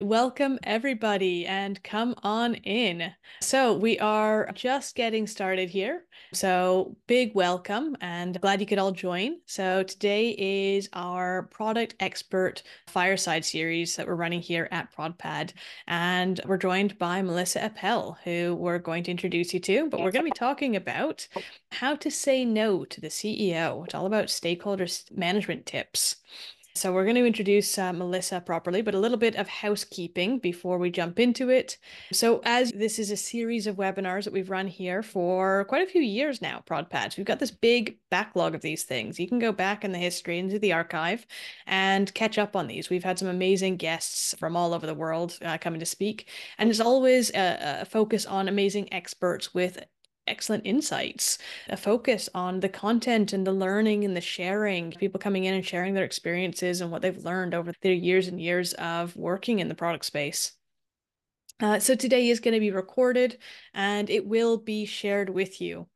Welcome, everybody, and come on in. So, we are just getting started here. So, big welcome and glad you could all join. So, today is our product expert fireside series that we're running here at ProdPad. And we're joined by Melissa Appel, who we're going to introduce you to. But we're going to be talking about how to say no to the CEO. It's all about stakeholder management tips. So we're going to introduce Melissa properly, but a little bit of housekeeping before we jump into it. So as this is a series of webinars that we've run here for quite a few years now, ProdPads, we've got this big backlog of these things. You can go back in the history into the archive and catch up on these. We've had some amazing guests from all over the world coming to speak, and there's always a focus on amazing experts with excellent insights, a focus on the content and the learning and the sharing, people coming in and sharing their experiences and what they've learned over their years and years of working in the product space. So today is going to be recorded and it will be shared with you.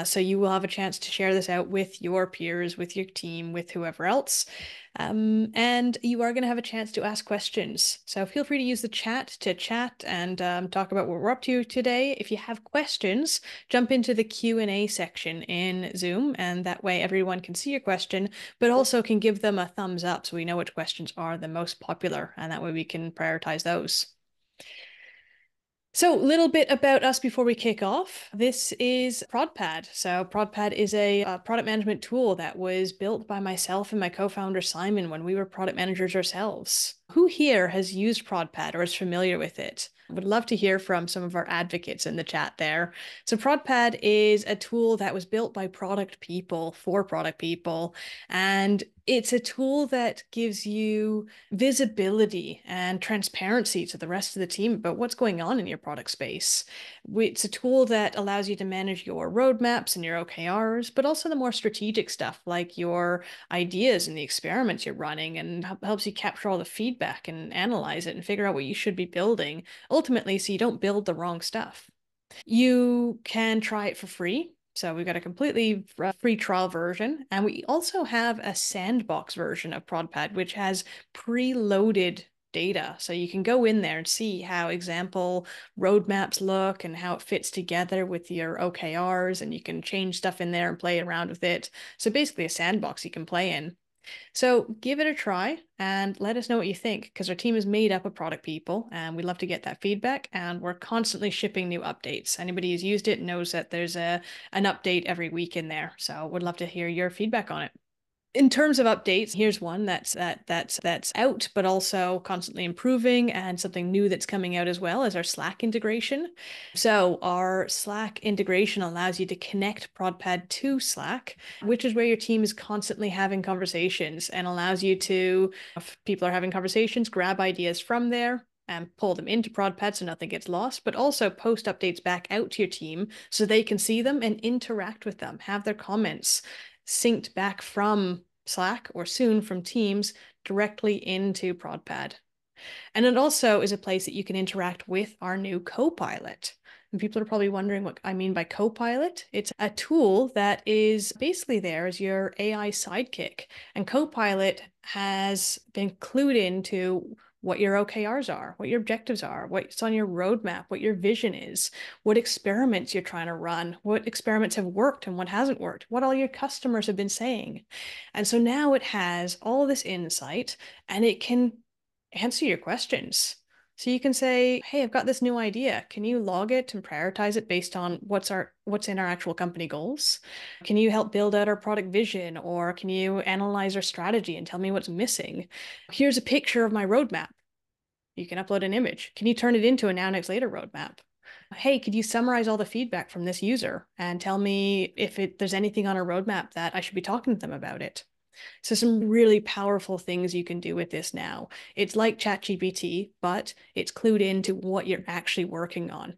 So you will have a chance to share this out with your peers, with your team, with whoever else. And you are going to have a chance to ask questions. So feel free to use the chat to chat and talk about what we're up to today. If you have questions, jump into the Q&A section in Zoom, and that way everyone can see your question, but also can give them a thumbs up so we know which questions are the most popular, and that way we can prioritize those. So, a little bit about us before we kick off. This is ProdPad. So, ProdPad is a product management tool that was built by myself and my co-founder Simon when we were product managers ourselves. Who here has used ProdPad or is familiar with it? I would love to hear from some of our advocates in the chat there. So, ProdPad is a tool that was built by product people for product people, and it's a tool that gives you visibility and transparency to the rest of the team about what's going on in your product space. It's a tool that allows you to manage your roadmaps and your OKRs, but also the more strategic stuff like your ideas and the experiments you're running, and helps you capture all the feedback and analyze it and figure out what you should be building, ultimately, so you don't build the wrong stuff. You can try it for free. So we've got a completely free trial version, and we also have a sandbox version of ProdPad, which has preloaded data. So you can go in there and see how example roadmaps look and how it fits together with your OKRs, and you can change stuff in there and play around with it. So basically a sandbox you can play in. So give it a try and let us know what you think, because our team is made up of product people and we love to get that feedback, and we're constantly shipping new updates. Anybody who's used it knows that there's an update every week in there. So would love to hear your feedback on it. In terms of updates, here's one that's out, but also constantly improving, and something new that's coming out as well as our Slack integration. So our Slack integration allows you to connect ProdPad to Slack, which is where your team is constantly having conversations, and allows you to, if people are having conversations, grab ideas from there and pull them into ProdPad so nothing gets lost, but also post updates back out to your team so they can see them and interact with them, have their comments synced back from Slack or soon from Teams directly into ProdPad. And it also is a place that you can interact with our new Copilot. And people are probably wondering what I mean by Copilot. It's a tool that is basically there as your AI sidekick. And Copilot has been clued into what your OKRs are, what your objectives are, what's on your roadmap, what your vision is, what experiments you're trying to run, what experiments have worked and what hasn't worked, what all your customers have been saying. And so now it has all this insight, and it can answer your questions. So you can say, hey, I've got this new idea. Can you log it and prioritize it based on what's in our actual company goals? Can you help build out our product vision? Or can you analyze our strategy and tell me what's missing? Here's a picture of my roadmap. You can upload an image. Can you turn it into a now, next, later roadmap? Hey, could you summarize all the feedback from this user and tell me if there's anything on a roadmap that I should be talking to them about it? So some really powerful things you can do with this now. It's like ChatGPT, but it's clued into what you're actually working on.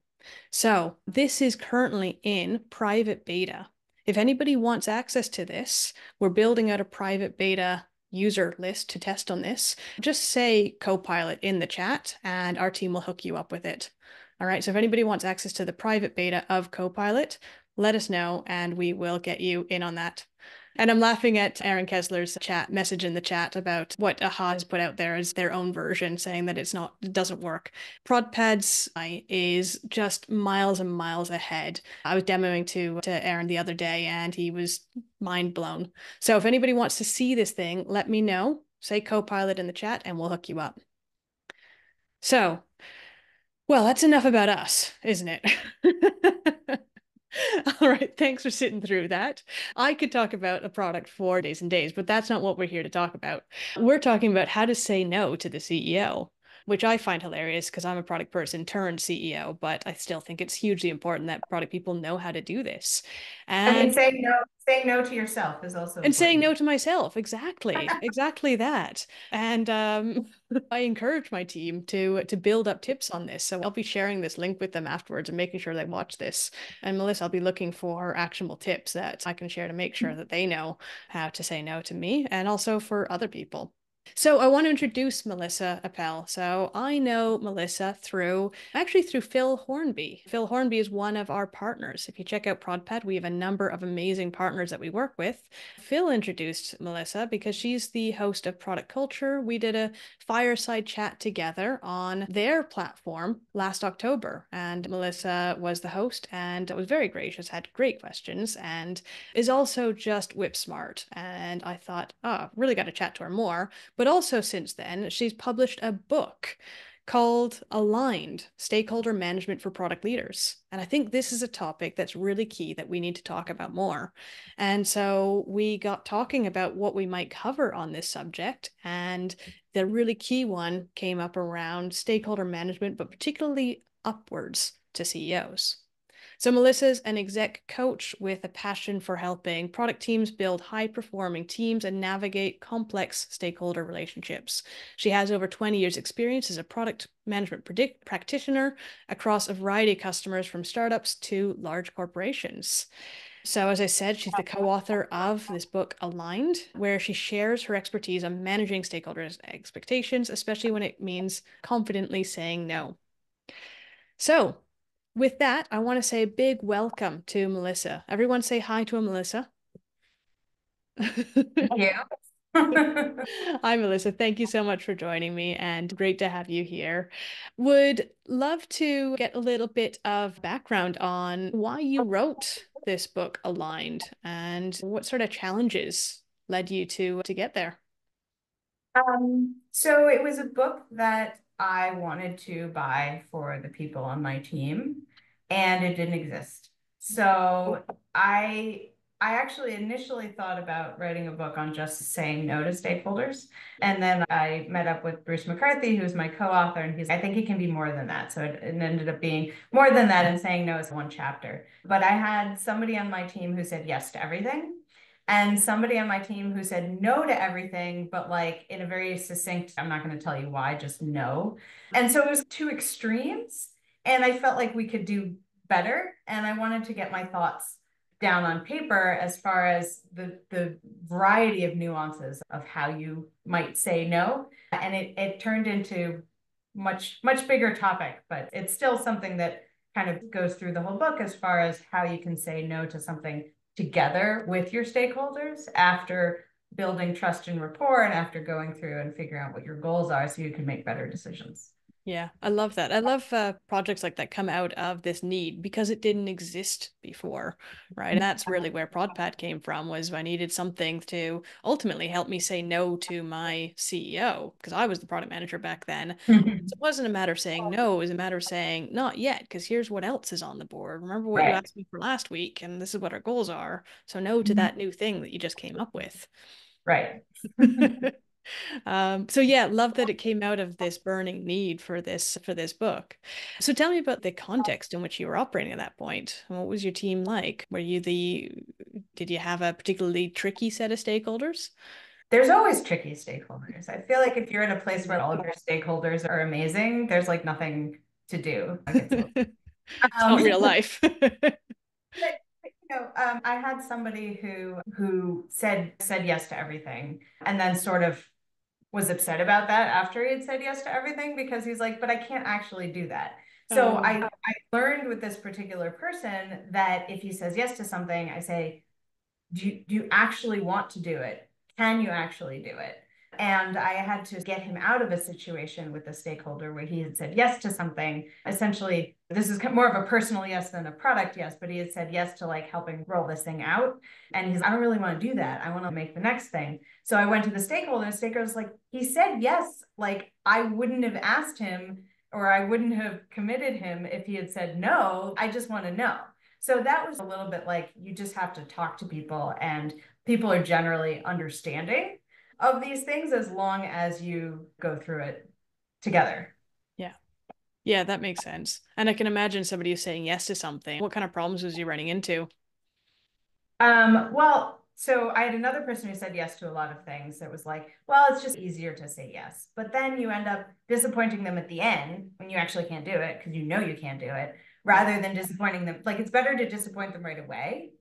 So this is currently in private beta. If anybody wants access to this, we're building out a private beta user list to test on this. Just say Copilot in the chat and our team will hook you up with it. All right, so if anybody wants access to the private beta of Copilot, let us know and we will get you in on that. And I'm laughing at Aaron Kessler's chat message in the chat about what AHA has put out there as their own version, saying that it doesn't work. ProdPad's AI is just miles and miles ahead. I was demoing to Aaron the other day, and he was mind blown. So if anybody wants to see this thing, let me know. Say Copilot in the chat, and we'll hook you up. So, well, that's enough about us, isn't it? All right, thanks for sitting through that. I could talk about a product for days and days, but that's not what we're here to talk about. We're talking about how to say no to the CEO, which I find hilarious because I'm a product person turned CEO, but I still think it's hugely important that product people know how to do this. I mean, And saying no to yourself is also and saying no important. to myself, exactly that. And I encourage my team to build up tips on this. So I'll be sharing this link with them afterwards and making sure they watch this. And Melissa, I'll be looking for actionable tips that I can share to make sure that they know how to say no to me and also for other people. So I want to introduce Melissa Appel. So I know Melissa through Phil Hornby. Phil Hornby is one of our partners. If you check out ProdPad, we have a number of amazing partners that we work with. Phil introduced Melissa because she's the host of Product Culture. We did a fireside chat together on their platform last October, and Melissa was the host, and it was very gracious, had great questions, and is also just whip smart. And I thought, oh, really got to chat to her more. But also since then, she's published a book called Aligned: Stakeholder Management for Product Leaders. And I think this is a topic that's really key that we need to talk about more. And so we got talking about what we might cover on this subject. And the really key one came up around stakeholder management, but particularly upwards to CEOs. So Melissa's an exec coach with a passion for helping product teams build high-performing teams and navigate complex stakeholder relationships. She has over 20 years experience as a product management practitioner across a variety of customers from startups to large corporations. So, as I said, she's the co-author of this book, Aligned, where she shares her expertise on managing stakeholders' expectations, especially when it means confidently saying no. So, with that, I want to say a big welcome to Melissa. Everyone say hi to a Melissa. Thank you. Hi, Melissa. Thank you so much for joining me and great to have you here. Would love to get a little bit of background on why you wrote this book, Aligned, and what sort of challenges led you to get there. So it was a book that I wanted to buy for the people on my team, and it didn't exist. So I actually initially thought about writing a book on just saying no to stakeholders. And then I met up with Bruce McCarthy, who's my co-author, and I think it can be more than that. So it ended up being more than that, and saying no is one chapter. But I had somebody on my team who said yes to everything, and somebody on my team who said no to everything, but like in a very succinct, I'm not going to tell you why, just no. And so it was two extremes. And I felt like we could do better. And I wanted to get my thoughts down on paper as far as the variety of nuances of how you might say no. And it turned into much bigger topic, but it's still something that kind of goes through the whole book as far as how you can say no to something together with your stakeholders after building trust and rapport and after going through and figuring out what your goals are so you can make better decisions. Yeah, I love that. I love projects like that come out of this need because it didn't exist before, right? And that's really where ProdPad came from, was I needed something to ultimately help me say no to my CEO because I was the product manager back then. So it wasn't a matter of saying no, it was a matter of saying not yet, because here's what else is on the board. Remember what you Right. asked me for last week, and this is what our goals are. So no to that new thing that you just came up with. Right. So yeah, love that it came out of this burning need for this book. So tell me about the context in which you were operating at that point. What was your team like? Did you have a particularly tricky set of stakeholders? There's always tricky stakeholders. I feel like if you're in a place where all of your stakeholders are amazing, there's like nothing to do. Like It's not real life. but, I had somebody who said yes to everything, and then sort of was upset about that after he had said yes to everything because he's like, but I can't actually do that. So Oh, I learned with this particular person that if he says yes to something, I say, do you actually want to do it? Can you actually do it? And I had to get him out of a situation with a stakeholder where he had said yes to something. Essentially, this is more of a personal yes than a product yes, but he had said yes to like helping roll this thing out. And he's, I don't really want to do that. I want to make the next thing. So I went to the stakeholder, and the stakeholder was like, he said yes. Like I wouldn't have asked him, or I wouldn't have committed him if he had said no. I just want to know. So that was a little bit like, you just have to talk to people, and people are generally understanding of these things as long as you go through it together. Yeah. Yeah, that makes sense. And I can imagine somebody who's saying yes to something. What kind of problems was you running into? Well, so I had another person who said yes to a lot of things that was like, well, it's just easier to say yes. But then you end up disappointing them at the end when you actually can't do it because you know you can't do it, Yeah. rather than disappointing them. Like it's better to disappoint them right away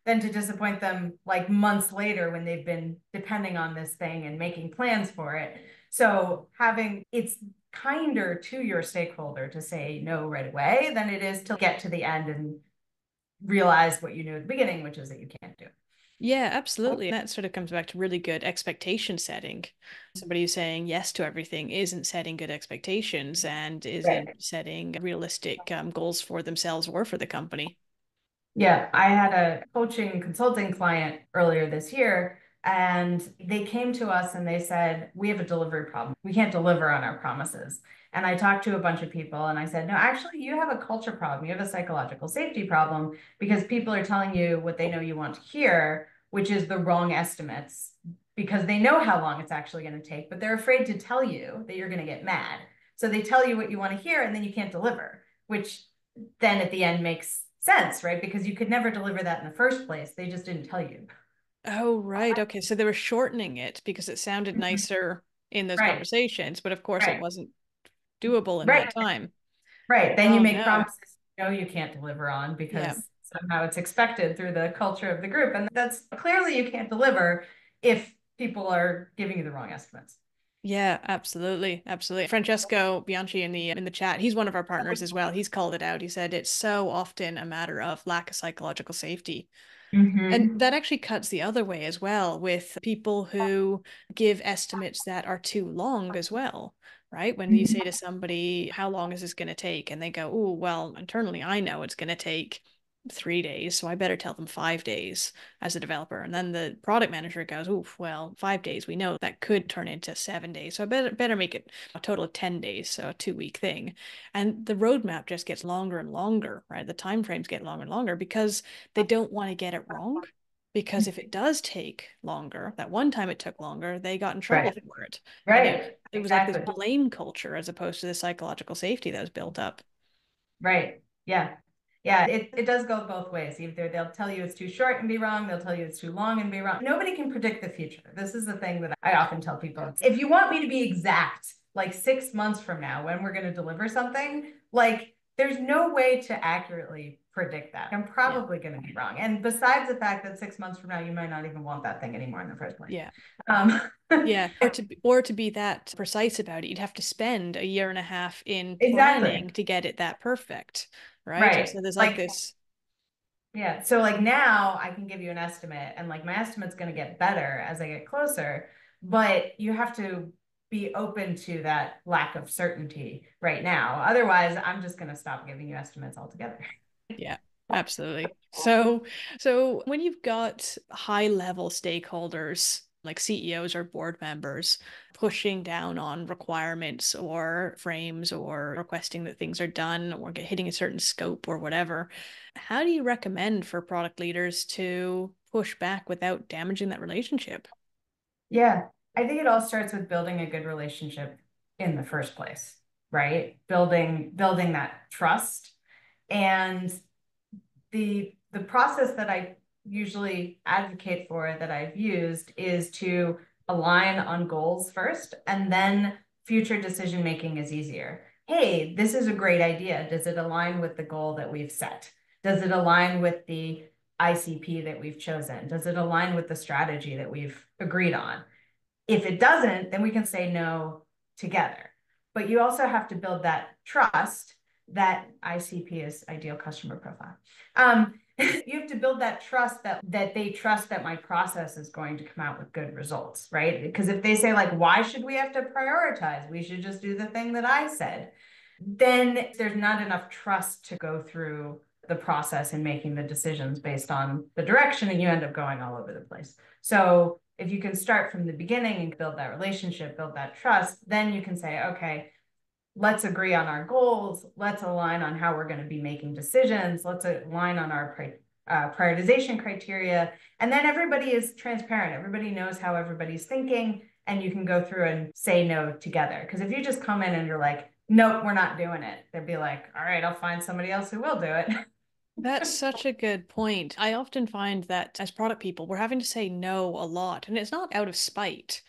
than to disappoint them like months later when they've been depending on this thing and making plans for it. So having it's kinder to your stakeholder to say no right away than it is to get to the end and realize what you knew at the beginning, which is that you can't do. Yeah, absolutely. That sort of comes back to really good expectation setting. Somebody who's saying yes to everything isn't setting good expectations and isn't Right. setting realistic goals for themselves or for the company. Yeah, I had a coaching consulting client earlier this year, and they came to us and they said, we have a delivery problem. We can't deliver on our promises. And I talked to a bunch of people and I said, no, actually, you have a culture problem. You have a psychological safety problem because people are telling you what they know you want to hear, which is the wrong estimates because they know how long it's actually going to take, but they're afraid to tell you that you're going to get mad. So they tell you what you want to hear and then you can't deliver, which then at the end makes sense, right? Because you could never deliver that in the first place. They just didn't tell you. Oh, right. Okay. So they were shortening it because it sounded Mhm. nicer in those Right, conversations, but of course it right, wasn't doable in that right, time. right. Then you Oh, make no. promises you know you can't deliver on Yeah. because somehow it's expected through the culture of the group. And that's clearly you can't deliver if people are giving you the wrong estimates. Yeah, absolutely. Absolutely. Francesco Bianchi in the chat, he's one of our partners as well. He's called it out. He said it's so often a matter of lack of psychological safety. And Mm-hmm. that actually cuts the other way as well with people who give estimates that are too long as well, right? When you say to somebody, how long is this going to take? And they go, oh, well, internally, I know it's going to take 3 days, so I better tell them 5 days as a developer. And then the product manager goes, oh, well, 5 days, we know that could turn into 7 days. So I better make it a total of 10 days, so a 2 week thing. And the roadmap just gets longer and longer, right? The time frames get longer and longer because they don't want to get it wrong. Because if it does take longer, that one time it took longer, they got in trouble Right, for it. And right, it was like this exactly. blame culture as opposed to the psychological safety that was built up. Right. Yeah. Yeah. It does go both ways. Either they'll tell you it's too short and be wrong, they'll tell you it's too long and be wrong. Nobody can predict the future. This is the thing that I often tell people. If you want me to be exact, like 6 months from now when we're going to deliver something, like there's no way to accurately predict that. I'm Yeah. probably going to be wrong. And besides the fact that 6 months from now, you might not even want that thing anymore in the first place. Yeah. Um, Yeah. Or to be that precise about it, you'd have to spend a year and a half in exactly. planning to get it that perfect. Right. And so Right. there's like Like this. yeah. So like now I can give you an estimate and like my estimate's going to get better as I get closer, but you have to be open to that lack of certainty right now. Otherwise, I'm just going to stop giving you estimates altogether. Yeah, absolutely. So when you've got high level stakeholders like CEOs or board members pushing down on requirements or frames or requesting that things are done or hitting a certain scope or whatever, how do you recommend for product leaders to push back without damaging that relationship? Yeah. I think it all starts with building a good relationship in the first place, right? Building that trust. And the process that I usually advocate for that I've used is to align on goals first, and then future decision making is easier. Hey, this is a great idea. Does it align with the goal that we've set? Does it align with the ICP that we've chosen? Does it align with the strategy that we've agreed on? If it doesn't, then we can say no together. But you also have to build that trust that ICP is ideal customer profile. You have to build that trust that they trust that my process is going to come out with good results, right? Because if they say like, why should we have to prioritize? We should just do the thing that I said. Then there's not enough trust to go through the process and making the decisions based on the direction, and you end up going all over the place. So if you can start from the beginning and build that relationship, build that trust, then you can say, okay, let's agree on our goals. Let's align on how we're going to be making decisions. Let's align on our prioritization criteria. And then everybody is transparent. Everybody knows how everybody's thinking, and you can go through and say no together. Because if you just come in and you're like, nope, we're not doing it, they'd be like, all right, I'll find somebody else who will do it. That's such a good point. I often find that as product people, we're having to say no a lot, and it's not out of spite,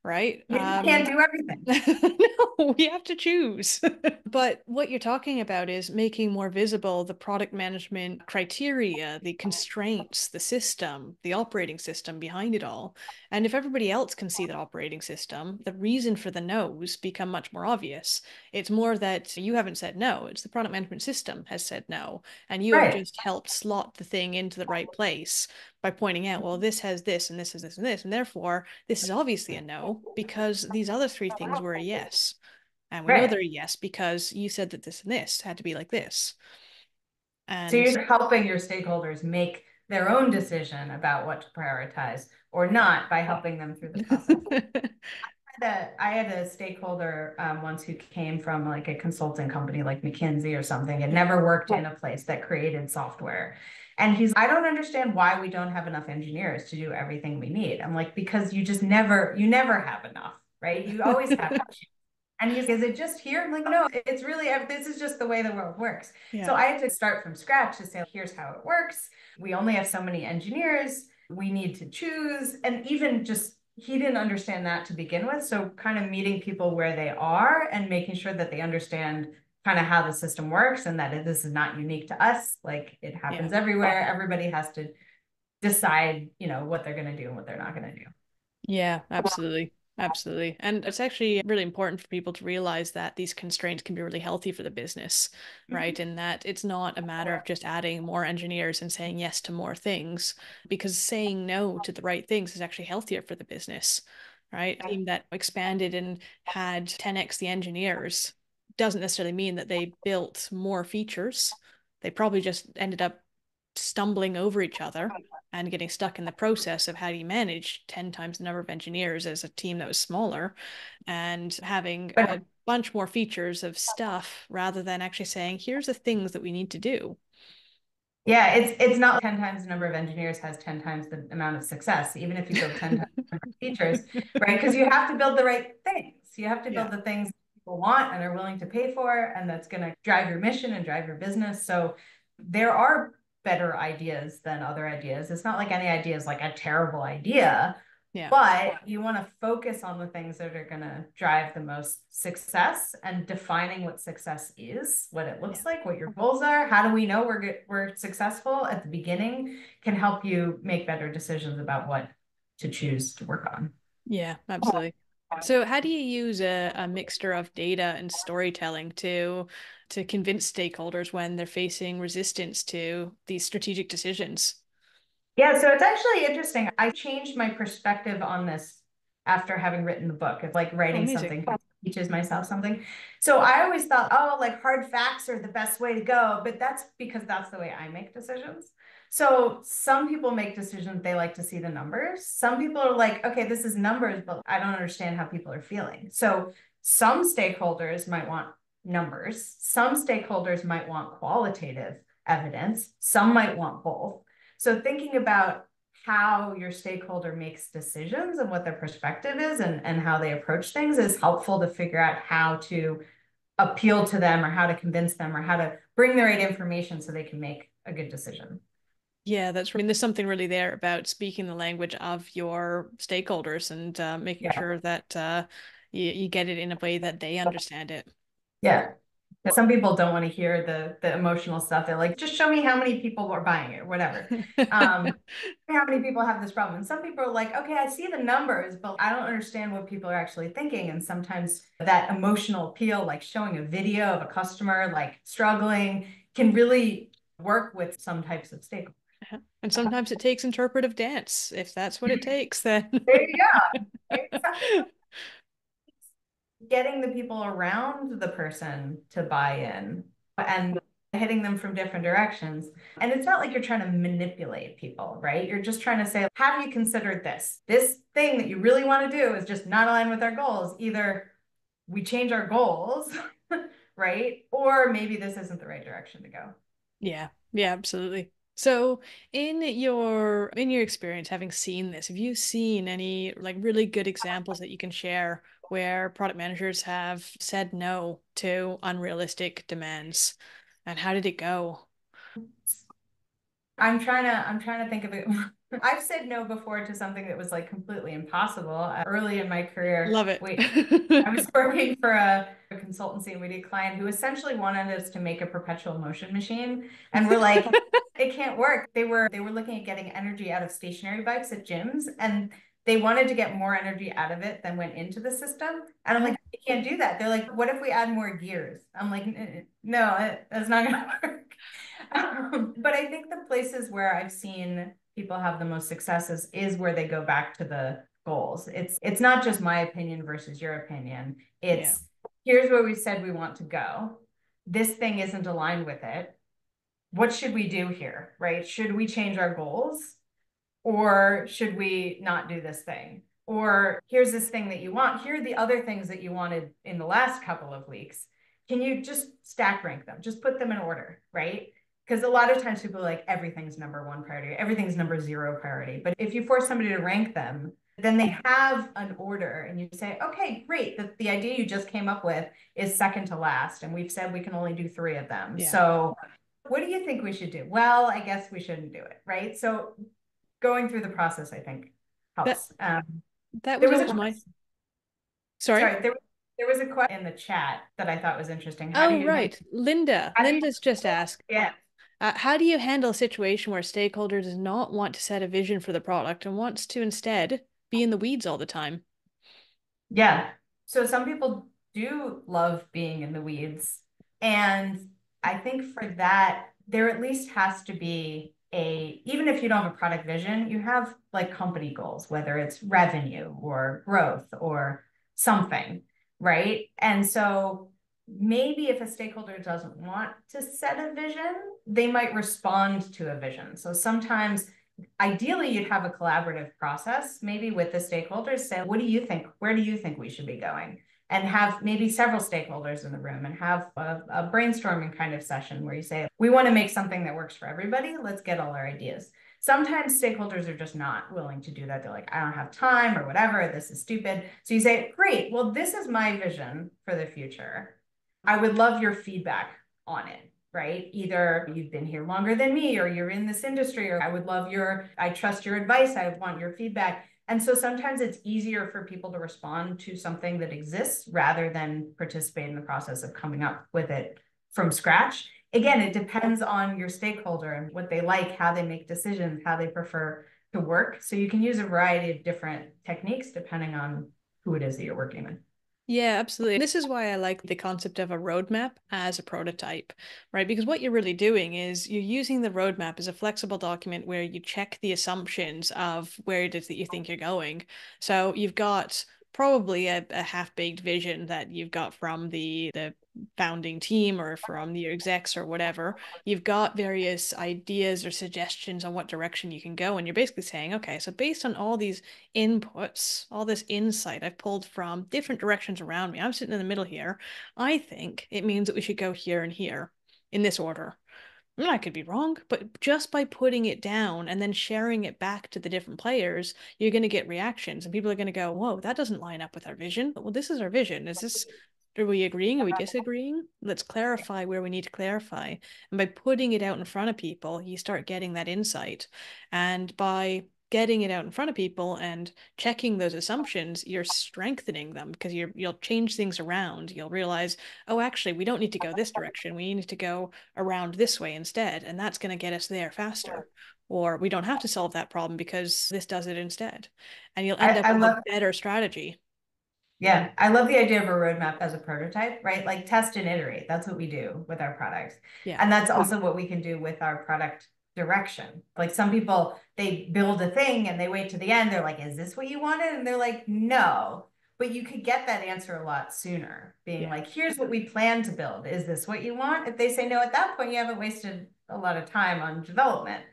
right? You can't do everything. No, we have to choose. But what you're talking about is making more visible the product management criteria, the constraints, the system, the operating system behind it all. And if everybody else can see that operating system, the reason for the no's become much more obvious. It's more that you haven't said no, it's the product management system has said no, and you have Right. just helped slot the thing into the right place by pointing out, well, this has this, and this has this, and this, and therefore this is obviously a no because these other three things were a yes. And we know Right. they're a yes because you said that this and this had to be like this. So And you're helping your stakeholders make their own decision about what to prioritize or not by helping them through the process. I had a stakeholder once who came from like a consulting company like McKinsey or something, and never worked in a place that created software. And I don't understand why we don't have enough engineers to do everything we need. I'm like, because you never have enough, right? You always have. And he's, is it just here? I'm like, no, it's really, this is just the way the world works. yeah, So I had to start from scratch to say, here's how it works. We only have so many engineers. We need to choose. And even just, he didn't understand that to begin with. So kind of meeting people where they are and making sure that they understand kind of how the system works and that this is not unique to us. Like it yeah. happens everywhere. Everybody has to decide, what they're going to do and what they're not going to do. Yeah, absolutely. Absolutely. And it's actually really important for people to realize that these constraints can be really healthy for the business, right? Mhm. And that it's not a matter of just adding more engineers and saying yes to more things, because saying no to the right things is actually healthier for the business, right? A team that expanded and had 10x the engineers doesn't necessarily mean that they built more features. They probably just ended up stumbling over each other and getting stuck in the process of how do you manage 10 times the number of engineers as a team that was smaller and having a But bunch more features of stuff rather than actually saying, here's the things that we need to do. yeah, it's not 10 times the number of engineers has 10 times the amount of success, even if you build 10 times the number of features, right? Because you have to build the right things. You have to Yeah. build the things people want and are willing to pay for, and that's going to drive your mission and drive your business. So there are better ideas than other ideas. It's not like any idea is like a terrible idea. Yeah. But you want to focus on the things that are going to drive the most success and defining what success is, what it Yeah. looks like, what your goals are. How do we know we're successful at the beginning can help you make better decisions about what to choose to work on. Yeah, absolutely. So how do you use a mixture of data and storytelling to convince stakeholders when they're facing resistance to these strategic decisions? Yeah, so it's actually interesting. I changed my perspective on this after having written the book. It's like Oh, writing amazing. something teaches myself something. So I always thought, oh, like hard facts are the best way to go, but that's because that's the way I make decisions. So some people make decisions, they like to see the numbers. Some people are like, okay, this is numbers, but I don't understand how people are feeling. So some stakeholders might want numbers. Some stakeholders might want qualitative evidence. Some might want both. So thinking about how your stakeholder makes decisions and what their perspective is and how they approach things is helpful to figure out how to appeal to them or how to convince them or how to bring the right information so they can make a good decision. Yeah, I mean, there's something really there about speaking the language of your stakeholders and making Yeah. sure that you get it in a way that they understand it. Yeah. Some people don't want to hear the emotional stuff. They're like, just show me how many people are buying it or whatever. How many people have this problem? And some people are like, okay, I see the numbers, but I don't understand what people are actually thinking. And sometimes that emotional appeal, like showing a video of a customer like struggling, can really work with some types of stakeholders. And sometimes it takes interpretive dance. If that's what it takes, then There you go. Exactly. Getting the people around the person to buy in and hitting them from different directions. And it's not like you're trying to manipulate people, right? You're just trying to say, have you considered this? This thing that you really want to do is just not aligned with our goals. Either we change our goals, right? Or maybe this isn't the right direction to go. yeah, yeah, absolutely. So in your experience, having seen this, have you seen any like really good examples that you can share where product managers have said no to unrealistic demands? And how did it go? I'm trying to think of it. I've said no before to something that was like completely impossible. Early in my career, Love it. I was working for a consultancy and we had a client who essentially wanted us to make a perpetual motion machine. And we're like, it can't work. They were looking at getting energy out of stationary bikes at gyms and they wanted to get more energy out of it than went into the system. And I'm like, you can't do that. They're like, what if we add more gears? I'm like, no, that's not gonna work. But I think the places where I've seen people have the most successes is where they go back to the goals. It's not just my opinion versus your opinion. Yeah. It's here's where we said we want to go. This thing isn't aligned with it. What should we do here, right? Should we change our goals or should we not do this thing? Or here's this thing that you want. Here are the other things that you wanted in the last couple of weeks. Can you just stack rank them? Just put them in order, right? Because a lot of times people are like, everything's number one priority, everything's number zero priority. But if you force somebody to rank them, then they have an order and you say, okay, great. The idea you just came up with is second to last. And we've said we can only do three of them. Yeah. So what do you think we should do? Well, I guess we shouldn't do it, right? So going through the process, I think That helps. that was There was always a my sorry. sorry, there was a question in the chat that I thought was interesting. How do Oh, you handle right. Linda. how do you Linda's just asked, yeah. how do you handle a situation where a stakeholder does not want to set a vision for the product and wants to instead be in the weeds all the time? Yeah. So some people do love being in the weeds. And I think for that, there at least has to be even if you don't have a product vision, you have like company goals, whether it's revenue or growth or something, right? And so maybe if a stakeholder doesn't want to set a vision, they might respond to a vision. So sometimes ideally you'd have a collaborative process, maybe with the stakeholders, say, what do you think? Where do you think we should be going? And have maybe several stakeholders in the room and have a brainstorming kind of session where you say, we want to make something that works for everybody. Let's get all our ideas. Sometimes stakeholders are just not willing to do that. They're like, I don't have time or whatever. This is stupid. So you say, great, well, this is my vision for the future. I would love your feedback on it, right? Either you've been here longer than me, or you're in this industry, or I trust your advice. I want your feedback. And so sometimes it's easier for people to respond to something that exists rather than participate in the process of coming up with it from scratch. Again, it depends on your stakeholder and what they like, how they make decisions, how they prefer to work. So you can use a variety of different techniques depending on who it is that you're working with. Yeah, absolutely. This is why I like the concept of a roadmap as a prototype, right? Because what you're really doing is you're using the roadmap as a flexible document where you check the assumptions of where it is that you think you're going. So you've got probably a half-baked vision that you've got from the founding team or from the execs or whatever. You've got various ideas or suggestions on what direction you can go. And you're basically saying, okay, so based on all these inputs, all this insight I've pulled from different directions around me. I'm sitting in the middle here. I think it means that we should go here and here in this order. I could be wrong, but just by putting it down and then sharing it back to the different players, you're going to get reactions and people are going to go, whoa, that doesn't line up with our vision. Well, this is our vision. Are we agreeing? Are we disagreeing? Let's clarify where we need to clarify. And by putting it out in front of people, you start getting that insight. And by getting it out in front of people and checking those assumptions, you're strengthening them because you'll change things around. You'll realize, oh, actually, we don't need to go this direction. We need to go around this way instead, and that's going to get us there faster. Or we don't have to solve that problem because this does it instead. And you'll end up I with a love better strategy. Yeah, I love the idea of a roadmap as a prototype, right? Like test and iterate. That's what we do with our products. Yeah. And that's also what we can do with our product direction. Like some people, they build a thing and they wait to the end. They're like, is this what you wanted? And they're like, no. But you could get that answer a lot sooner, being Yeah. like, here's what we plan to build. Is this what you want? If they say no at that point, you haven't wasted a lot of time on development.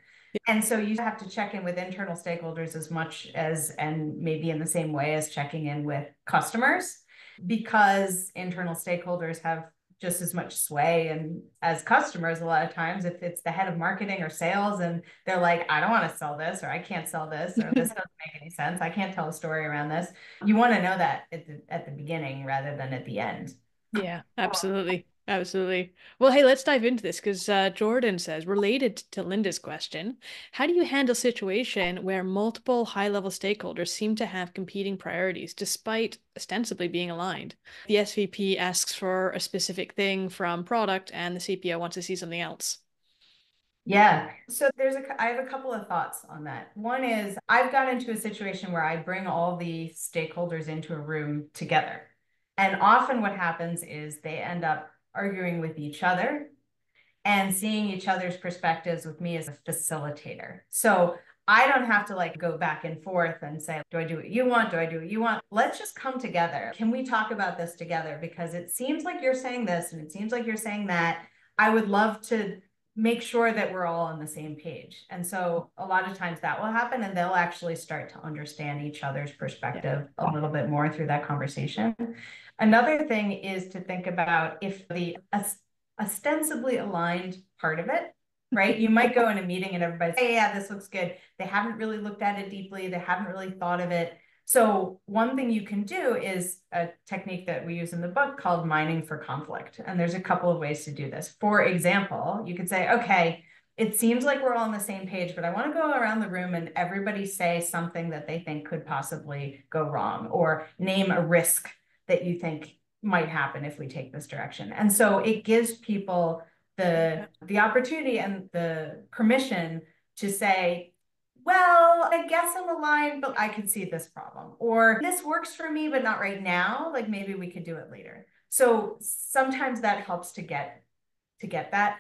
And so you have to check in with internal stakeholders as much as, and maybe in the same way as checking in with customers, because internal stakeholders have just as much sway and as customers a lot of times if it's the head of marketing or sales and they're like, I don't want to sell this, or I can't sell this, or this doesn't make any sense, I can't tell a story around this. You want to know that at the beginning rather than at the end. Yeah, absolutely. Absolutely. Well, hey, let's dive into this because Jordan says, related to Linda's question, how do you handle a situation where multiple high-level stakeholders seem to have competing priorities despite ostensibly being aligned? The SVP asks for a specific thing from product and the CPO wants to see something else. Yeah. So I have a couple of thoughts on that. One is I've got into a situation where I bring all the stakeholders into a room together. And often what happens is they end up arguing with each other and seeing each other's perspectives with me as a facilitator. So I don't have to like go back and forth and say, do I do what you want? Do I do what you want? Let's just come together. Can we talk about this together? Because it seems like you're saying this and it seems like you're saying that. I would love to make sure that we're all on the same page. And so a lot of times that will happen and they'll actually start to understand each other's Yeah. perspective a little bit more through that conversation. Another thing is to think about if the ostensibly aligned part of it, right? You might go in a meeting and everybody's, hey, yeah, this looks good. They haven't really looked at it deeply. They haven't really thought of it. So one thing you can do is a technique that we use in the book called mining for conflict. And there's a couple of ways to do this. For example, you could say, okay, it seems like we're all on the same page, but I want to go around the room and everybody say something that they think could possibly go wrong, or name a risk that you think might happen if we take this direction. And so it gives people the opportunity and the permission to say, well, I guess I'm aligned, but I could see this problem. Or this works for me, but not right now. Like maybe we could do it later. So sometimes that helps to get that.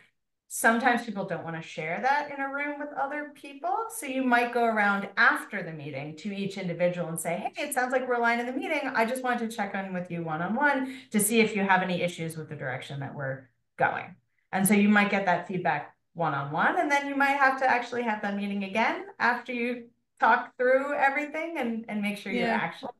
Sometimes people don't want to share that in a room with other people. So you might go around after the meeting to each individual and say, hey, it sounds like we're aligned in the meeting. I just wanted to check in with you one-on-one to see if you have any issues with the direction that we're going. And so you might get that feedback one-on-one, and then you might have to actually have that meeting again after you talk through everything and make sure you're Yeah. actually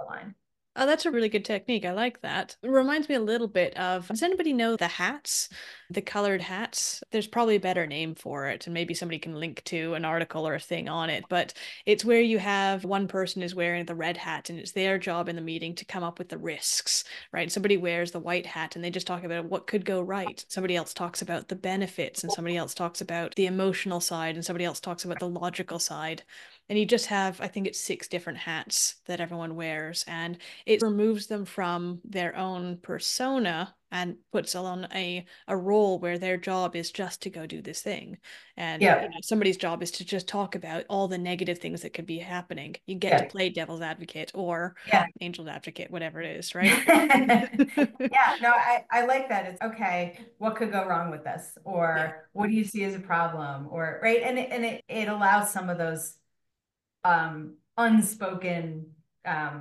aligned. Oh, that's a really good technique. I like that. It reminds me a little bit of, does anybody know the hats, the colored hats? There's probably a better name for it, and maybe somebody can link to an article or a thing on it. But it's where you have one person is wearing the red hat, and it's their job in the meeting to come up with the risks, right? Somebody wears the white hat, and they just talk about what could go right. Somebody else talks about the benefits, and somebody else talks about the emotional side, and somebody else talks about the logical side. And you just have, I think it's 6 different hats that everyone wears. And it removes them from their own persona and puts on a role where their job is just to go do this thing. And Yeah, somebody's job is to just talk about all the negative things that could be happening. You get to yeah, play devil's advocate or yeah. angel's advocate, whatever it is, right? Yeah, no, I like that. It's okay, what could go wrong with this? Yeah. Or what do you see as a problem? Or right. And it allows some of those unspoken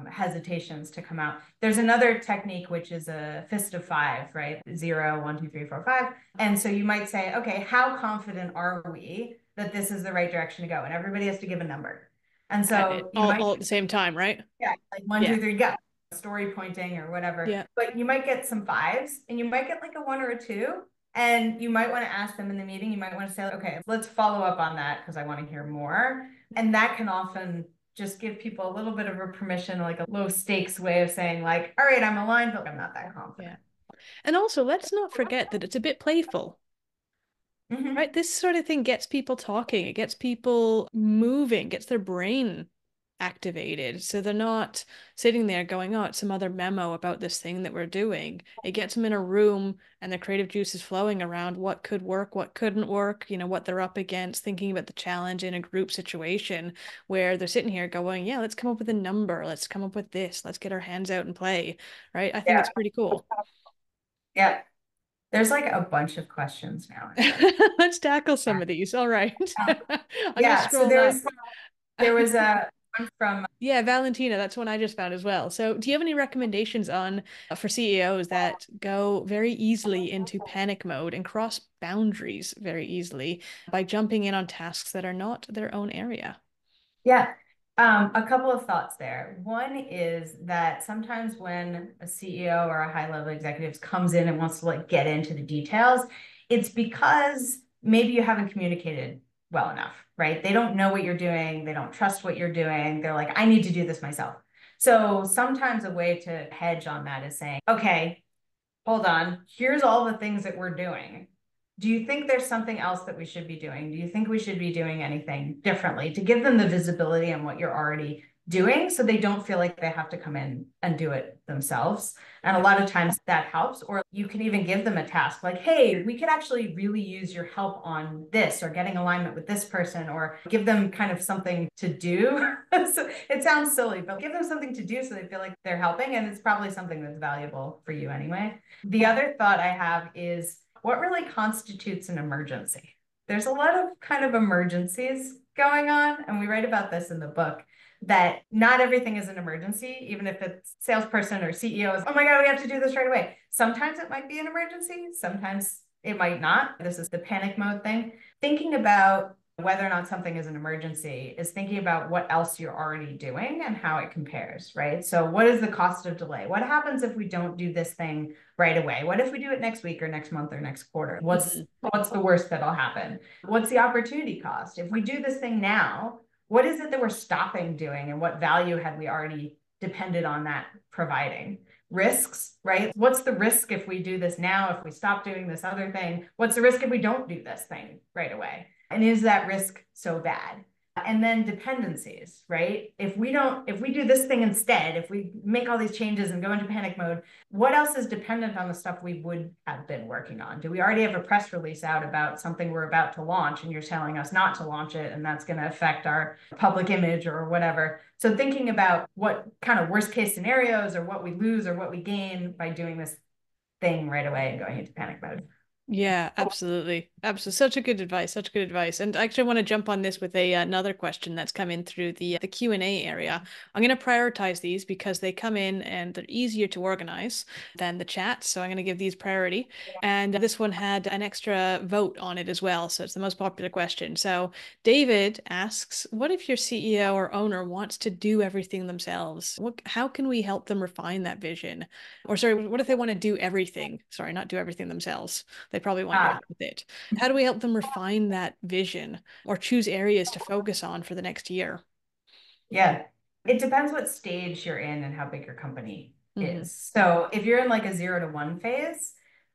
hesitations to come out. There's another technique, which is a fist of five, right? 0, 1, 2, 3, 4, 5. And so you might say, okay, how confident are we that this is the right direction to go? And everybody has to give a number. And At it so you all, might, all at the same time, right? yeah, like one, Yeah. 2, 3, go. Story pointing or whatever. Yeah. But you might get some fives and you might get like a 1 or a 2. And you might want to ask them in the meeting, you might want to say, okay, let's follow up on that because I want to hear more. And that can often just give people a little bit of a permission, like a low stakes way of saying, like, all right, I'm aligned, but I'm not that Yeah. confident. And also, let's not forget that it's a bit playful. Mm-hmm. Right? This sort of thing gets people talking, it gets people moving, gets their brain activated. So they're not sitting there going, oh, it's some other memo about this thing that we're doing. It gets them in a room and the creative juice is flowing around what could work, what couldn't work, what they're up against, thinking about the challenge in a group situation where they're sitting here going, yeah, let's come up with a number. Let's come up with this. Let's get our hands out and play. Right. I think Yeah. it's pretty cool. Yeah. There's like a bunch of questions now. Let's tackle some of these. All right. I'm going to Yeah. So scroll there up. was there was a one from Yeah, Valentina, that's one I just found as well. So, do you have any recommendations on for CEOs that go very easily into panic mode and cross boundaries very easily by jumping in on tasks that are not their own area? yeah. A couple of thoughts there. One is that sometimes when a CEO or a high-level executive comes in and wants to like get into the details, it's because maybe you haven't communicated well enough, right? They don't know what you're doing. They don't trust what you're doing. They're like, I need to do this myself. So sometimes a way to hedge on that is saying, okay, hold on, here's all the things that we're doing. Do you think there's something else that we should be doing? Do you think we should be doing anything differently to give them the visibility on what you're already doing so they don't feel like they have to come in and do it themselves? And a lot of times that helps. Or you can even give them a task like, hey, we could actually really use your help on this, or getting alignment with this person, or give them kind of something to do. So it sounds silly, but give them something to do so they feel like they're helping. And it's probably something that's valuable for you anyway. The other thought I have is, what really constitutes an emergency? There's a lot of kind of emergencies going on, and we write about this in the book, that not everything is an emergency, even if it's salesperson or CEOs. Oh my God, we have to do this right away. Sometimes it might be an emergency, sometimes it might not. This is the panic mode thing. Thinking about whether or not something is an emergency is thinking about what else you're already doing and how it compares, right? So what is the cost of delay? What happens if we don't do this thing right away? What if we do it next week or next month or next quarter? What's the worst that'll happen? What's the opportunity cost? If we do this thing now, what is it that we're stopping doing, and what value had we already depended on that providing? Risks, right? What's the risk if we do this now, if we stop doing this other thing? What's the risk if we don't do this thing right away? And is that risk so bad? And then dependencies, right? If we do this thing instead, if we make all these changes and go into panic mode, what else is dependent on the stuff we would have been working on? Do we already have a press release out about something we're about to launch and you're telling us not to launch it, and that's going to affect our public image or whatever? So thinking about what kind of worst case scenarios, or what we lose or what we gain by doing this thing right away and going into panic mode. Yeah, absolutely. Absolutely. Such a good advice. Such good advice. And I actually want to jump on this with another question that's come in through the Q&A area. I'm going to prioritize these because they come in and they're easier to organize than the chat. So I'm going to give these priority. And this one had an extra vote on it as well. So it's the most popular question. So David asks, what if your CEO or owner wants to do everything themselves? How can we help them refine that vision? Or sorry, what if they want to do everything? Sorry, not do everything themselves. They probably want your help with it. How do we help them refine that vision or choose areas to focus on for the next year? Yeah, it depends what stage you're in and how big your company is. So if you're in like a 0 to 1 phase,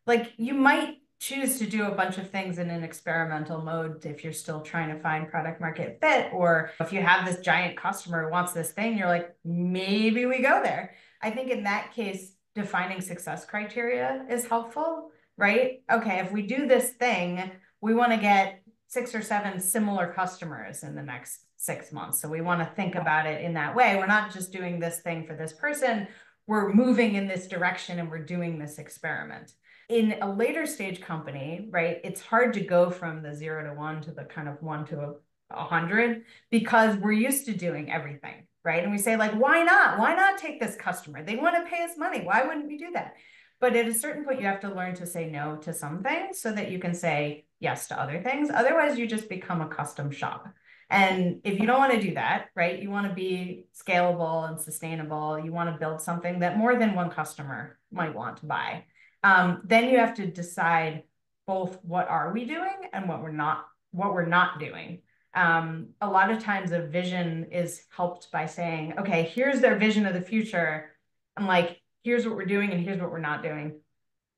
like you might choose to do a bunch of things in an experimental mode if you're still trying to find product market fit, or if you have this giant customer who wants this thing, you're like, maybe we go there. I think in that case, defining success criteria is helpful, right? Okay, if we do this thing, we want to get 6 or 7 similar customers in the next 6 months. So we want to think about it in that way. We're not just doing this thing for this person. We're moving in this direction and we're doing this experiment. In a later stage company, right, it's hard to go from the 0 to 1 to the kind of 1 to 100 because we're used to doing everything, right? And we say like, why not? Why not take this customer? They want to pay us money. Why wouldn't we do that? But at a certain point, you have to learn to say no to some things so that you can say yes to other things. Otherwise, you just become a custom shop. And if you don't want to do that, right, you want to be scalable and sustainable. You want to build something that more than one customer might want to buy. Then you have to decide both what are we doing and what we're not doing. A lot of times a vision is helped by saying, okay, here's their vision of the future. I'm like, here's what we're doing and here's what we're not doing.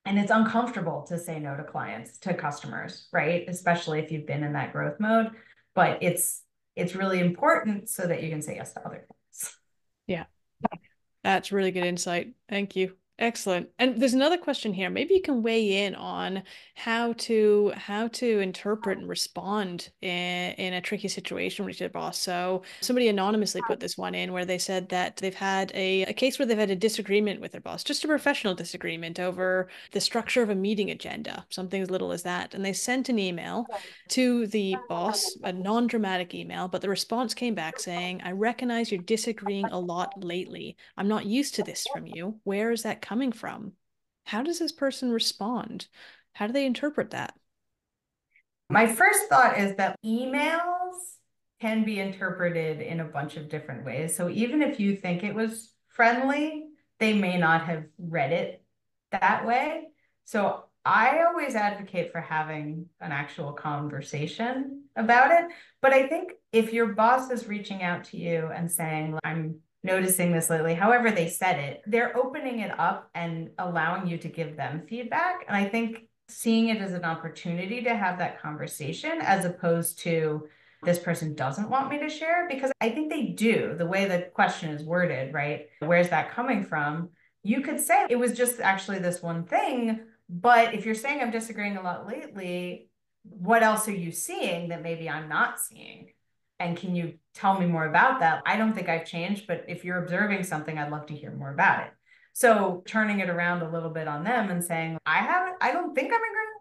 And it's uncomfortable to say no to clients, to customers, right? Especially if you've been in that growth mode. But it's really important so that you can say yes to other things. That's really good insight. Thank you. Excellent. And there's another question here. Maybe you can weigh in on how to interpret and respond in a tricky situation with your boss. So somebody anonymously put this one in where they said that they've had a case where they've had a disagreement with their boss, just a professional disagreement over the structure of a meeting agenda, something as little as that. And they sent an email to the boss, a non-dramatic email, but the response came back saying, I recognize you're disagreeing a lot lately. I'm not used to this from you. Where is that coming from? How does this person respond? How do they interpret that? My first thought is that emails can be interpreted in a bunch of different ways. So even if you think it was friendly, they may not have read it that way. So I always advocate for having an actual conversation about it. But I think if your boss is reaching out to you and saying, I'm noticing this lately, however they said it, they're opening it up and allowing you to give them feedback. And I think seeing it as an opportunity to have that conversation as opposed to this person doesn't want me to share, because I think they do, the way the question is worded, right? Where's that coming from? You could say it was just actually this one thing, but if you're saying I'm disagreeing a lot lately, what else are you seeing that maybe I'm not seeing? And can you tell me more about that? I don't think I've changed, but if you're observing something, I'd love to hear more about it. So turning it around a little bit on them and saying, I don't think I'm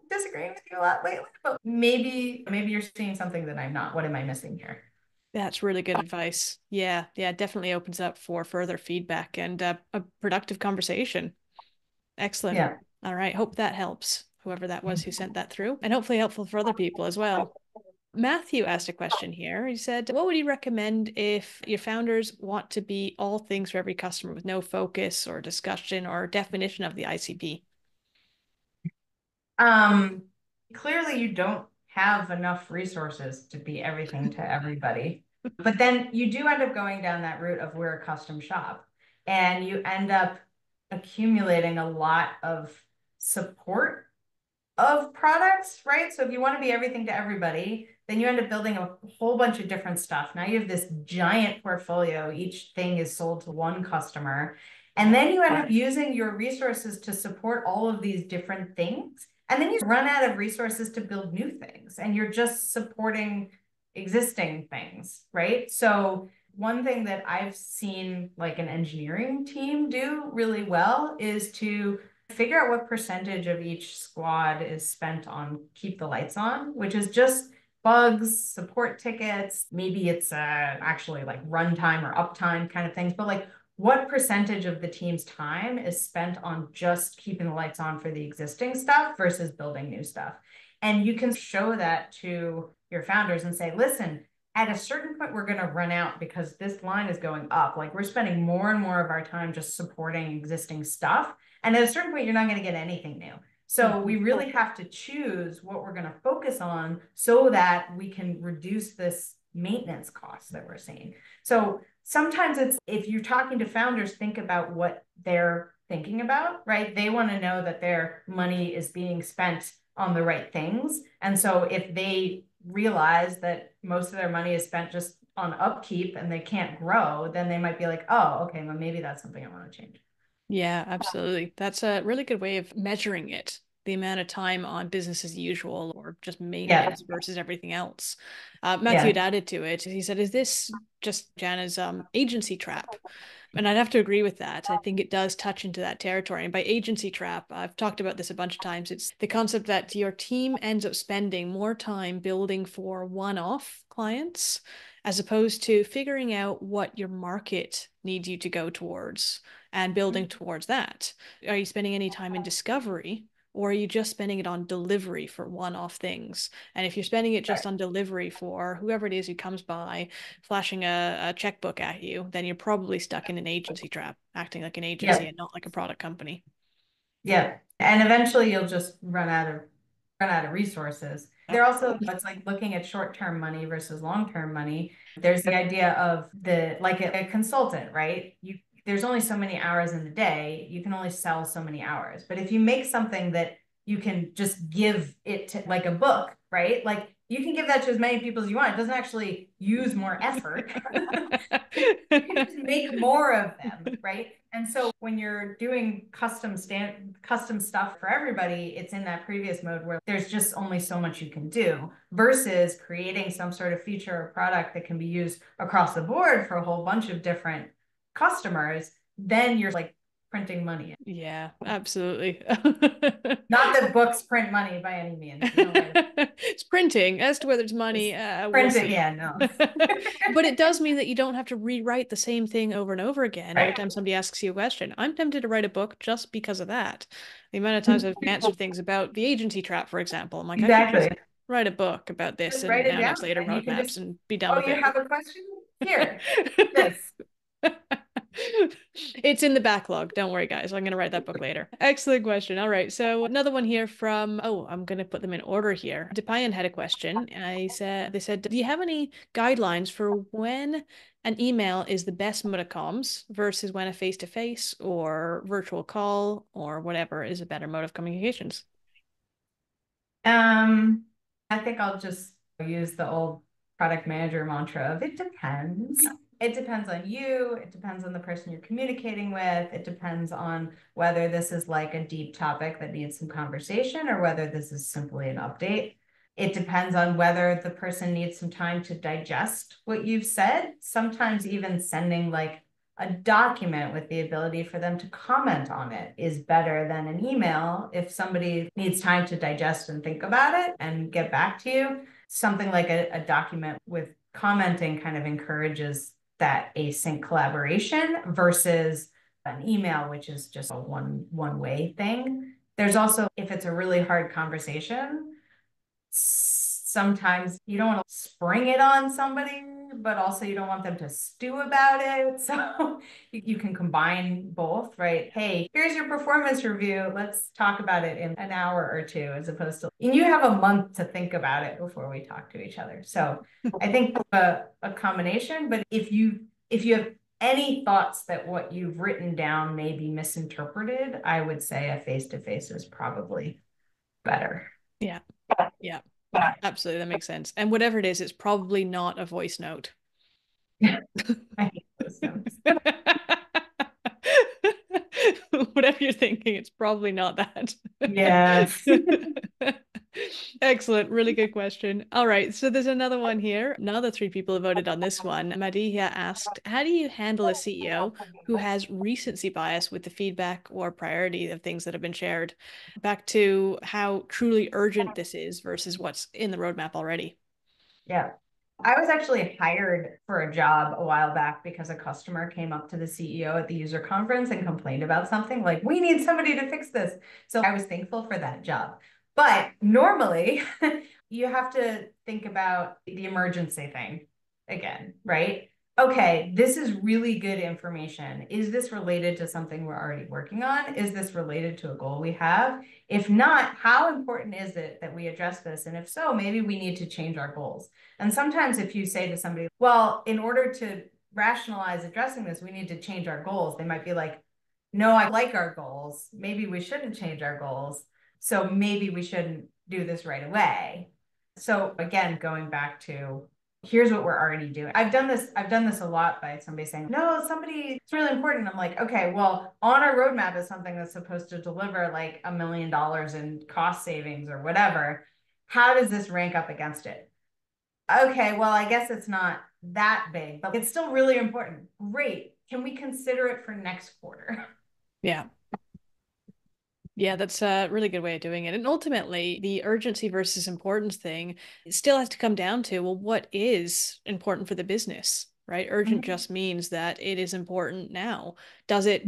disagreeing with you a lot lately, but maybe you're seeing something that I'm not. What am I missing here? That's really good advice. Yeah, yeah, definitely opens up for further feedback and a productive conversation. Excellent. Yeah. All right. Hope that helps, whoever that was who sent that through, and hopefully helpful for other people as well. Matthew asked a question here. He said, what would you recommend if your founders want to be all things for every customer with no focus or discussion or definition of the ICP? Um, Clearly you don't have enough resources to be everything to everybody. But then you do end up going down that route of we're a custom shop, and you end up accumulating a lot of support of products, right? So if you want to be everything to everybody, then you end up building a whole bunch of different stuff. Now you have this giant portfolio. Each thing is sold to one customer. And then you end up using your resources to support all of these different things. And then you run out of resources to build new things. And you're just supporting existing things, right? So one thing that I've seen like an engineering team do really well is to figure out what percentage of each squad is spent on keep the lights on, which is just bugs, support tickets. Maybe it's actually like runtime or uptime kind of things, but like what percentage of the team's time is spent on just keeping the lights on for the existing stuff versus building new stuff. And you can show that to your founders and say, listen, at a certain point, we're going to run out because this line is going up. Like we're spending more and more of our time just supporting existing stuff. And at a certain point, you're not going to get anything new. So we really have to choose what we're going to focus on so that we can reduce this maintenance cost that we're seeing. So sometimes it's, if you're talking to founders, think about what they're thinking about, right? They want to know that their money is being spent on the right things. And so if they realize that most of their money is spent just on upkeep and they can't grow, then they might be like, oh, okay, well, maybe that's something I want to change. Yeah, absolutely. That's a really good way of measuring it, the amount of time on business as usual or just Yeah, maintenance versus everything else. Matthew yeah, had added to it. He said, is this just Jana's agency trap? And I'd have to agree with that. I think it does touch into that territory. And by agency trap, I've talked about this a bunch of times. It's the concept that your team ends up spending more time building for one-off clients as opposed to figuring out what your market needs you to go towards and building towards that. Are you spending any time in discovery? Or are you just spending it on delivery for one-off things? And if you're spending it just on delivery for whoever it is who comes by, flashing a checkbook at you, then you're probably stuck in an agency trap, acting like an agency yeah, and not like a product company. yeah. And eventually you'll just run out of resources. They're also, it's like looking at short-term money versus long-term money. There's the idea of the like a consultant, right? There's only so many hours in the day. You can only sell so many hours. But if you make something that you can just give it to like a book, right? Like You can give that to as many people as you want. It doesn't actually use more effort. You can just make more of them, right? And so when you're doing custom stuff for everybody, it's in that previous mode where there's just only so much you can do versus creating some sort of feature or product that can be used across the board for a whole bunch of different customers. Then you're like printing money. Yeah, absolutely. Not that books print money by any means. It's printing. As to whether it's money, It's we'll printing, see. yeah, no. But it does mean that you don't have to rewrite the same thing over and over again every Right. time somebody asks you a question. I'm tempted to write a book just because of that. The amount of times I've answered things about the agency trap, for example. I'm like, I could Exactly. just write a book about this Just and write it down announce later and you can roadmaps just, and be done oh, with you it. have a question? Here, this. It's in the backlog. Don't worry, guys. I'm going to write that book later. Excellent question. All right. So another one here from, oh, I'm going to put them in order here. Depayan had a question. They said, do you have any guidelines for when an email is the best mode of comms versus when a face-to-face or virtual call or whatever is a better mode of communications? I think I'll just use the old product manager mantra of it depends. It depends on you. It depends on the person you're communicating with. It depends on whether this is like a deep topic that needs some conversation or whether this is simply an update. It depends on whether the person needs some time to digest what you've said. Sometimes even sending like a document with the ability for them to comment on it is better than an email if somebody needs time to digest and think about it and get back to you. Something like a document with commenting kind of encourages that async collaboration versus an email, which is just a one-way thing. There's also, if it's a really hard conversation, sometimes you don't want to spring it on somebody, but also you don't want them to stew about it. So you can combine both, right? Hey, here's your performance review. Let's talk about it in an hour or two, as opposed to, and you have a month to think about it before we talk to each other. So I think a combination, but if you have any thoughts that what you've written down may be misinterpreted, I would say a face-to-face is probably better. Yeah. Yeah. Absolutely. That makes sense. And whatever it is, it's probably not a voice note. I hate those notes. Whatever you're thinking, it's probably not that. Yes. Excellent. Really good question. All right. So there's another one here. Another three people have voted on this one. Madihya asked, how do you handle a CEO who has recency bias with the feedback or priority of things that have been shared? Back to how truly urgent this is versus what's in the roadmap already. Yeah. I was actually hired for a job a while back because a customer came up to the CEO at the user conference and complained about something like, we need somebody to fix this. So I was thankful for that job. But normally you have to think about the emergency thing again, right? Okay, this is really good information. Is this related to something we're already working on? Is this related to a goal we have? If not, how important is it that we address this? And if so, maybe we need to change our goals. And sometimes if you say to somebody, well, in order to rationalize addressing this, we need to change our goals, they might be like, no, I like our goals. Maybe we shouldn't change our goals. So maybe we shouldn't do this right away. So again, going back to here's what we're already doing. I've done this a lot by somebody saying, no, it's really important. I'm like, okay, well, on our roadmap is something that's supposed to deliver like $1 million in cost savings or whatever. How does this rank up against it? Okay, well, I guess it's not that big, but it's still really important. Great. Can we consider it for next quarter? Yeah. Yeah, that's a really good way of doing it. And ultimately, the urgency versus importance thing, it still has to come down to, well, what is important for the business, right? Urgent just means that it is important now. Does it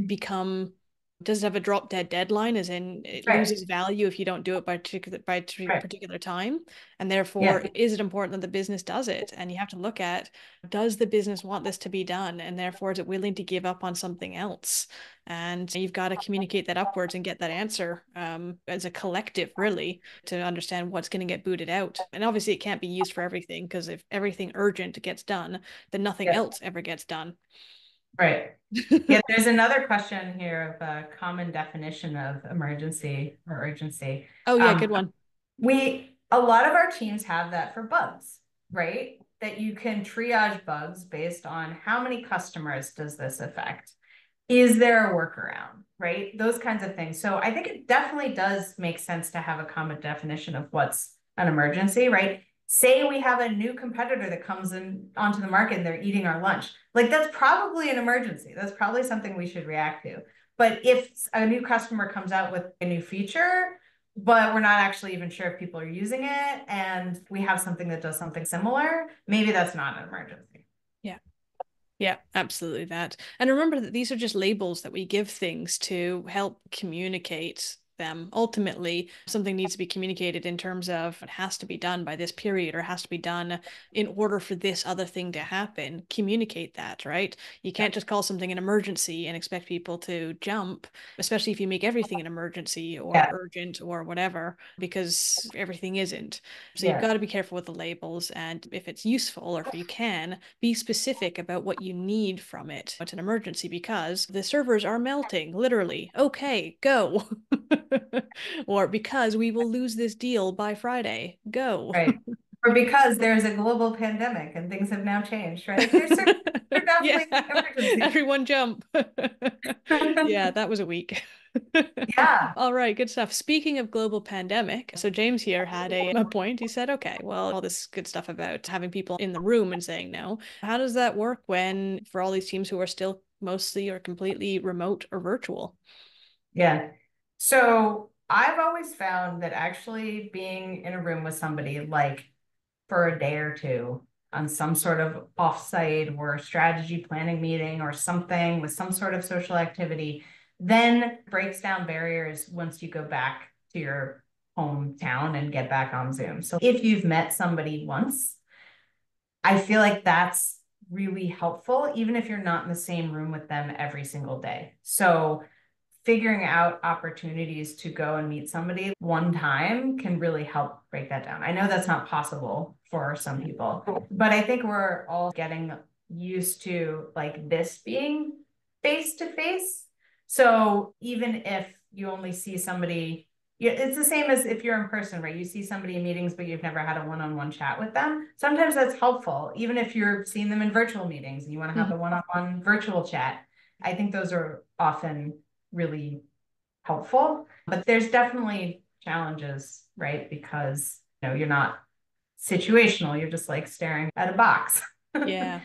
have a drop dead deadline, as in it Right. loses value if you don't do it by Right. particular time? And therefore, Yeah. is it important that the business does it? And you have to look at, does the business want this to be done? And therefore, is it willing to give up on something else? And you've got to communicate that upwards and get that answer as a collective, really, to understand what's going to get booted out. And obviously, it can't be used for everything because if everything urgent gets done, then nothing Yeah. else ever gets done. Right. Yeah, there's another question here of a common definition of emergency or urgency. Oh, yeah, good one. We a lot of our teams have that for bugs, right? That you can triage bugs based on how many customers does this affect? Is there a workaround, right? Those kinds of things. So I think it definitely does make sense to have a common definition of what's an emergency, right? Say we have a new competitor that comes in onto the market and they're eating our lunch. Like that's probably an emergency. That's probably something we should react to. But if a new customer comes out with a new feature, but we're not actually even sure if people are using it, and we have something that does something similar, maybe that's not an emergency. Yeah. Yeah, absolutely that. And remember that these are just labels that we give things to help communicate them. Ultimately, something needs to be communicated in terms of it has to be done by this period or has to be done in order for this other thing to happen. Communicate that, right? You can't just call something an emergency and expect people to jump, especially if you make everything an emergency or Yeah, urgent or whatever, because everything isn't. So you've yeah, got to be careful with the labels. And if it's useful or if you can, be specific about what you need from it. It's an emergency because the servers are melting, literally. Okay, go. Or because we will lose this deal by Friday. Go. right. Or because there's a global pandemic and things have now changed, right? Like there's certain, they're Yeah. definitely emergencies. Everyone jump. Yeah, that was a week. Yeah, All right, good stuff. Speaking of global pandemic, so James here had a point. He said, okay, well, all this good stuff about having people in the room and saying no. How does that work when, for all these teams who are still mostly or completely remote or virtual? yeah. So I've always found that actually being in a room with somebody like for a day or two on some sort of offsite or strategy planning meeting or something with some sort of social activity, then breaks down barriers once you go back to your hometown and get back on Zoom. So if you've met somebody once, I feel like that's really helpful, even if you're not in the same room with them every single day. So figuring out opportunities to go and meet somebody one time can really help break that down. I know that's not possible for some people, but I think we're all getting used to like this being face to face. So even if you only see somebody, yeah, it's the same as if you're in person, right? You see somebody in meetings, but you've never had a one-on-one chat with them. Sometimes that's helpful, even if you're seeing them in virtual meetings and you want to have Mhm. a one-on-one virtual chat. I think those are often really helpful, but there's definitely challenges, right? Because you're not situational, you're just like staring at a box. Yeah.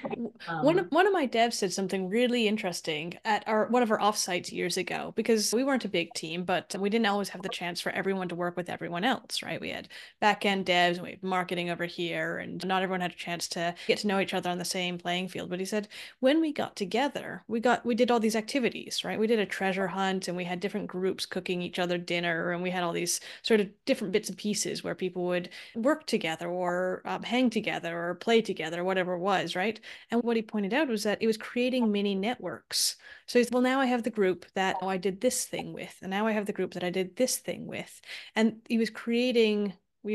One of um, one of my devs said something really interesting at our one of our offsites years ago because we weren't a big team, but we didn't always have the chance for everyone to work with everyone else, right? We had back-end devs and we had marketing over here, and not everyone had a chance to get to know each other on the same playing field. But he said when we got together, we did all these activities, right? We did a treasure hunt and we had different groups cooking each other dinner, and we had all these sort of different bits and pieces where people would work together or hang together or play together, whatever it was, right? And what he pointed out was that it was creating mini networks. So he said, well, now I have the group that I did this thing with, and now I have the group that I did this thing with. And we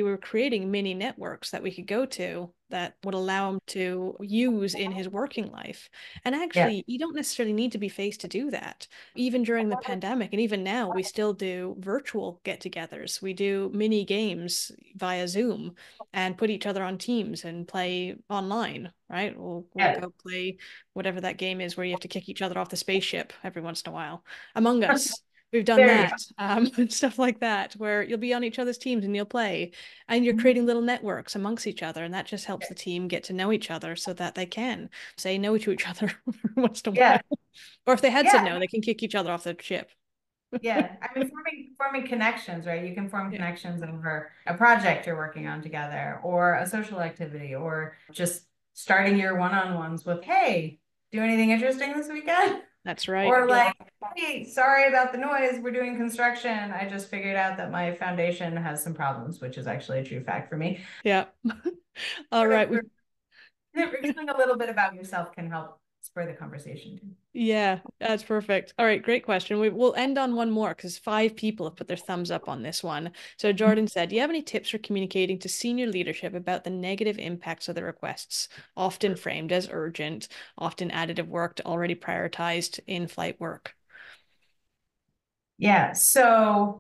were creating mini networks that we could go to that would allow him to use in his working life. And yeah, actually, you don't necessarily need to be faced to do that. Even during the pandemic, and even now, we still do virtual get togethers. We do mini games via Zoom and put each other on teams and play online, right? We'll yeah, go play whatever that game is where you have to kick each other off the spaceship every once in a while. Among Us. We've done there you that, go. and stuff like that, where you'll be on each other's teams and you'll play, and you're creating little networks amongst each other, and that just helps the team get to know each other so that they can say no to each other once in a Yeah, while. Or if they had said yeah, no, they can kick each other off the ship. yeah. I mean, forming connections, right? You can form Yeah, connections over a project you're working on together, or a social activity, or just starting your one-on-ones with, "Hey, do anything interesting this weekend?" that's right. Or like, "Hey, sorry about the noise. We're doing construction. I just figured out that my foundation has some problems," which is actually a true fact for me. Yeah. All Sort right. of revealing a little bit about yourself can help spur the conversation too. Yeah, that's perfect. All right, great question. We'll end on one more because five people have put their thumbs up on this one. So Jordan said, do you have any tips for communicating to senior leadership about the negative impacts of the requests, often framed as urgent, often additive work to already prioritized in-flight work? Yeah. So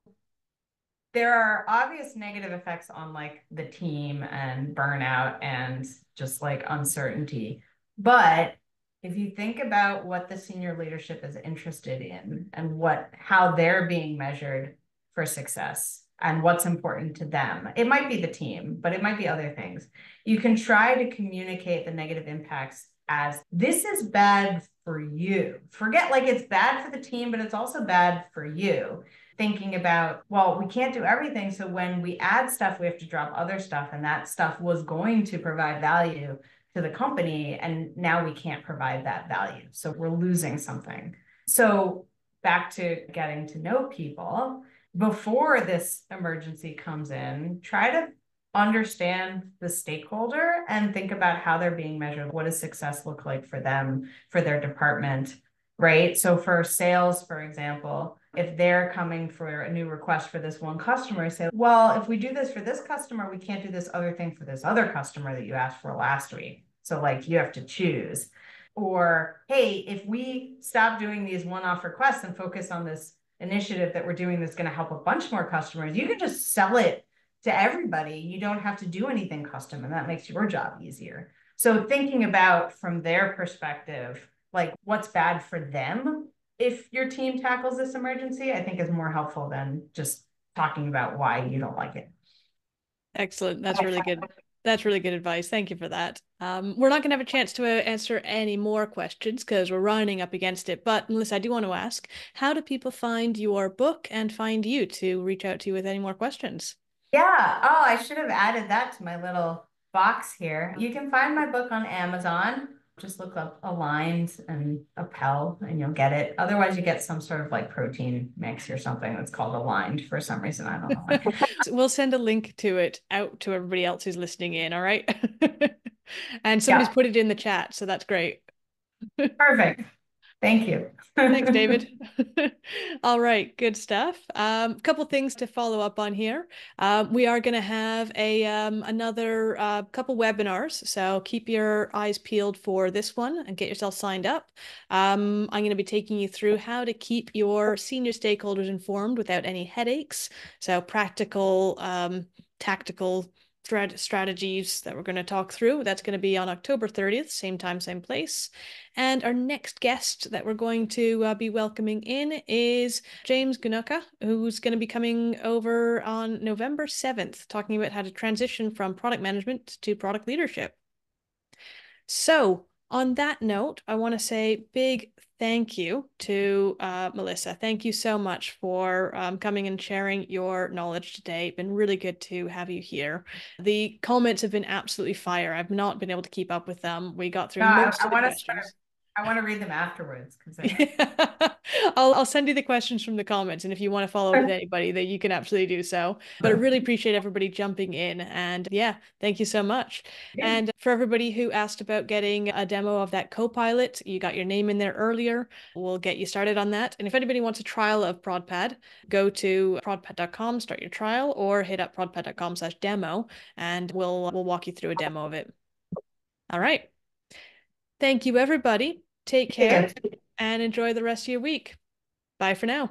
there are obvious negative effects on like the team and burnout and just like uncertainty. But if you think about what the senior leadership is interested in and how they're being measured for success and what's important to them, it might be the team, but it might be other things. You can try to communicate the negative impacts as this is bad for you. Forget like it's bad for the team, but it's also bad for you. Thinking about, well, we can't do everything. So when we add stuff, we have to drop other stuff. And that stuff was going to provide value to the company. And now we can't provide that value. So we're losing something. So back to getting to know people before this emergency comes in, try to understand the stakeholder and think about how they're being measured. What does success look like for them, for their department, right? So for sales, for example, if they're coming for a new request for this one customer, say, well, if we do this for this customer, we can't do this other thing for this other customer that you asked for last week. So like you have to choose. Or, hey, if we stop doing these one-off requests and focus on this initiative that we're doing that's going to help a bunch more customers, you can just sell it to everybody. You don't have to do anything custom, and that makes your job easier. So thinking about from their perspective, like what's bad for them if your team tackles this emergency, I think is more helpful than just talking about why you don't like it. Excellent. That's really good. That's really good advice. Thank you for that. We're not going to have a chance to answer any more questions because we're running up against it. But Melissa, I do want to ask, how do people find your book and find you to reach out to you with any more questions? Yeah. Oh, I should have added that to my little box here. You can find my book on Amazon. Just look up Aligned and Appel and you'll get it. Otherwise, you get some sort of like protein mix or something that's called Aligned for some reason. I don't know why. We'll send a link to it out to everybody else who's listening in, all right? And somebody's Yeah. put it in the chat, so that's great. Perfect. Thank you. Thanks, David. All right, good stuff. Couple things to follow up on here. We are going to have another couple webinars, so keep your eyes peeled for this one and get yourself signed up. I'm going to be taking you through how to keep your senior stakeholders informed without any headaches. So practical, tactical strategies that we're going to talk through. That's going to be on October 30th, same time, same place. And our next guest that we're going to be welcoming in is James Gunuka, who's going to be coming over on November 7th, talking about how to transition from product management to product leadership. So on that note, I want to say big thank you to Melissa. Thank you so much for coming and sharing your knowledge today. It's been really good to have you here. The comments have been absolutely fire. I've not been able to keep up with them. We got through No, most of the questions. I want to read them afterwards because I'll send you the questions from the comments, and if you want to follow up with anybody, that you can absolutely do so. But I really appreciate everybody jumping in, and yeah, thank you so much. And for everybody who asked about getting a demo of that Copilot, you got your name in there earlier. We'll get you started on that. And if anybody wants a trial of ProdPad, go to prodpad.com, start your trial, or hit up prodpad.com/demo, and we'll walk you through a demo of it. All right. Thank you, everybody. Take care and enjoy the rest of your week. Bye for now.